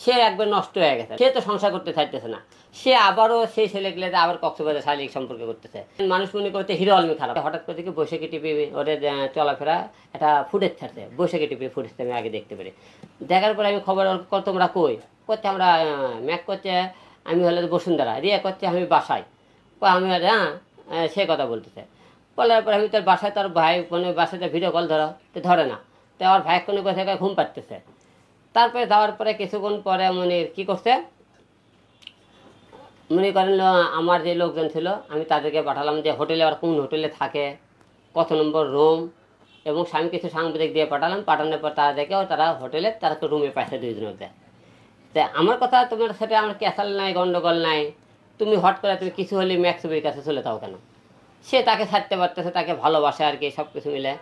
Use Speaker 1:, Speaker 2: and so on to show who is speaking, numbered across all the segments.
Speaker 1: সে একবার নষ্ট হয়ে গেছে, সে তো সংসার করতে চাইতেছে না, সে আবারও সেই ছেলেগুলো আবার কক্সবাজার শারীরিক সম্পর্ক করতেছে। মানুষ মনে করতে হিরো আলমী খারাপ, হঠাৎ করে দেখি বৈশাখী টিভি ওদের চলাফেরা একটা ফুটেজ ছাড়ছে, বৈশাখী টিভি ফুটেজ আমি আগে দেখতে পারি। দেখার পরে আমি খবর তোমরা কই করছে, আমরা ম্যাক করছে আমি হলে বসুন্ধরা, রিয়া করছে আমি বাসায়, আমি হ্যাঁ সে কথা বলতেছে। বলার পরে আমি তার বাসায়, তার ভাই কোনো বাসাতে ভিডিও কল ধরো তো ধরে না, তো আমার ভাই কোনো কোথায় ঘুম পাড়তেছে। তারপরে যাওয়ার পরে কিছুক্ষণ পরে মনে কী করছে, মনে করেন আমার যে লোকজন ছিল আমি তাদেরকে পাঠালাম যে হোটেলে আর কোন হোটেলে থাকে, কত নম্বর রুম, এবং আমি কিছু সাংবাদিক দিয়ে পাঠালাম। পাঠানোর পর তারা দেখেও তারা হোটেলে তারা রুমে পাইছে দুইজনের দেয়। তা আমার কথা, তোমার সাথে আমার ক্যাসাল নাই, গন্ডগোল নাই, তুমি হট করে তুমি কিছু হলে ম্যাক্সুবির কাছে চলে যাও কেন? সে তাকে ছাড়তে পারতেছে, তাকে ভালোবাসে আর কি, সব কিছু মিলে।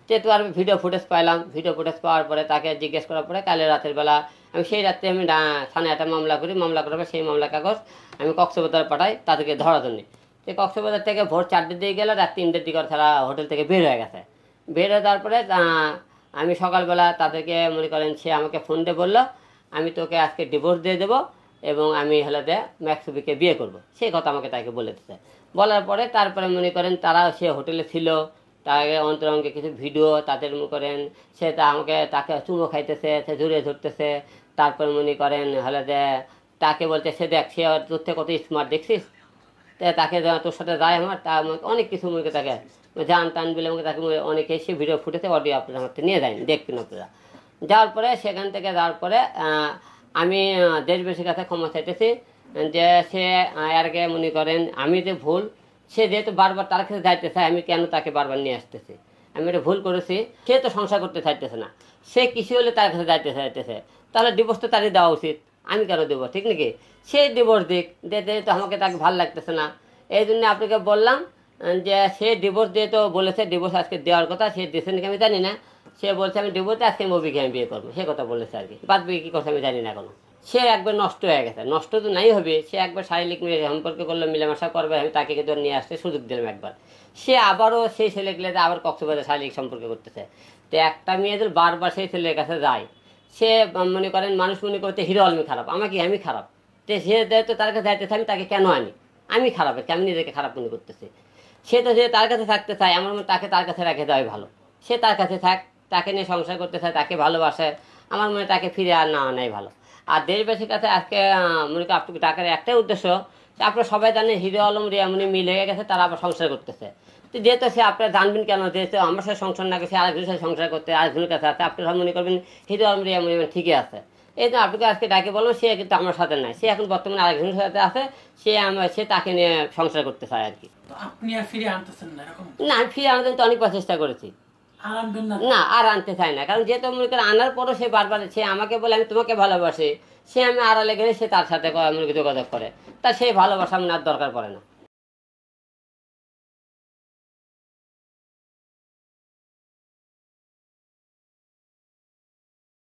Speaker 1: যেহেতু আর ভিডিও ফুটেজ পাইলাম, ভিডিও ফুটেজ পাওয়ার পরে তাকে জিজ্ঞেস করার পরে কালে রাতের বেলা আমি সেই রাত্রে আমি থানায় একটা মামলা করি, মামলা করার পর সেই মামলা কাগজ আমি কক্সবাজার পাঠাই তাদেরকে ধরার জন্য। সে কক্সবাজার থেকে ভোর 4টার দিকে গেলে রাত 3টার দিকে তারা হোটেল থেকে বের হয়ে গেছে। বের হয়ে যাওয়ার পরে আমি সকালবেলা তাদেরকে মনে করেন সে আমাকে ফোন দিয়ে বললো আমি তোকে আজকে ডিভোর্স দিয়ে দেবো এবং আমি হলে ম্যাক্সুবিকে বিয়ে করব, সেই কথা আমাকে তাকে বলে দিতে। বলার পরে তারপরে মনে করেন তারা সে হোটেলে ছিল, তাকে অন্তরঙ্গে কিছু ভিডিও তাদের মনে করেন সে তাকে চুমো খাইতেছে, সে জড়িয়ে ধরতেছে। তারপরে মনে করেন হলে তাকে বলতে সে দেখ সে তোর থেকে কত স্মার্ট দেখছিস, তাকে তোর সাথে যায় আমার, তা অনেক কিছু মনে তাকে জান টান বলে আমাকে তাকে অনেকে সে ভিডিও ফুটেছে, অডিও আপনারা আমার নিয়ে যায়নি, দেখবেন আপনারা। যাওয়ার পরে সেখান থেকে যাওয়ার পরে আমি দেশবাসীর কাছে ক্ষমা চাইতেছি যে সে এর আগে মনে করেন আমি যে ভুল, সে যেহেতু বারবার তার কাছে যাইতে চায়, আমি কেন তাকে বারবার নিয়ে আসতেছি, আমি এটা ভুল করেছি। সে তো সংসার করতে চাইতেছে না, সে কিছু হলে তার কাছে যাইতে চাইতেছে, তাহলে ডিভোর্স তো তারই দেওয়া উচিত, আমি কেন দেবো, ঠিক নাকি? সে ডিভোর্স দিক, দিতে তো আমাকে তাকে ভালো লাগতেছে না, এই জন্য আপনাকে বললাম যে সে ডিভোর্স দিয়ে তো বলেছে ডিভোর্স আজকে দেওয়ার কথা, সে দিয়েছে নাকি আমি জানি না। সে বলছে আমি ডিভোর্সে আজকে মুভিকে আমি বিয়ে করবো, সে কথা বলেছে আর কি, বাদ বিয়ে কী করছে আমি জানি না এখনো। সে একবার নষ্ট হয়ে গেছে, নষ্ট তো নাই হবে, সে একবার শারীরিক সম্পর্ক করলো, মিলেমিশা করবে, আমি তাকে কিন্তু নিয়ে আসতে সুযোগ দিলাম একবার, সে আবারও সেই ছেলেগুলো আবার কক্সবাজার শারীরিক সম্পর্ক করতেছে। তো একটা মেয়েদের বারবার সেই ছেলের কাছে যায়, সে মনে করেন মানুষ মনে করতে হিরো আলমী খারাপ, আমাকে আমি খারাপ, তো সে যেহেতু তার কাছে যাইতেছে আমি তাকে কেন আনি, আমি খারাপ, আমি নিজেকে খারাপ মনে করতেছি। সে তো যে তার কাছে থাকতে চায়, আমার মনে তাকে তার কাছে রেখে দেওয়াই ভালো, সে তার কাছে থাক, তাকে নিয়ে সংসার করতে চায়, তাকে ভালোবাসে, আমার মনে তাকে ফিরে আর না আনাই ভালো। আর দেশবাসীর কাছে আজকে মনে করি আপনাকে ডাকার একটাই উদ্দেশ্য যে আপনারা সবাই জানেন হিরো আলম রিয়ামনি মিল হয়ে গেছে, তারা আবার সংসার করতেছে। তো যেহেতু সে আপনারা জানবেন কেন, যেহেতু আমার সাথে সংসার না গেছে আরেকজনের সাথে সংসার করতে, আরেকজনের কাছে আছে, আপনারা মনে করবেন হিরো আলম রিয়ামনি ঠিকই আছে। এই জন্য আপনাকে আজকে ডাকে বললাম, সে কিন্তু আমার সাথে নাই, সে এখন বর্তমানে আরেকজনের সাথে আছে, সে তাকে নিয়ে সংসার করতে চায় আর কি।
Speaker 2: আপনি আর ফিরে আনতেছেন না এরকম?
Speaker 1: না, আমি ফিরে আনার জন্য তো অনেক চেষ্টা করেছি, না আর আনতে চাই না, কারণ যেহেতু মনে করেন আনার পরও সে বারবার সে আমাকে বলে আমি তোমাকে ভালোবাসি, সে আমি আড়ালে গেলে সে তার সাথে যোগাযোগ করে, তা সেই ভালোবাসা আমি আর দরকার পড়ে না।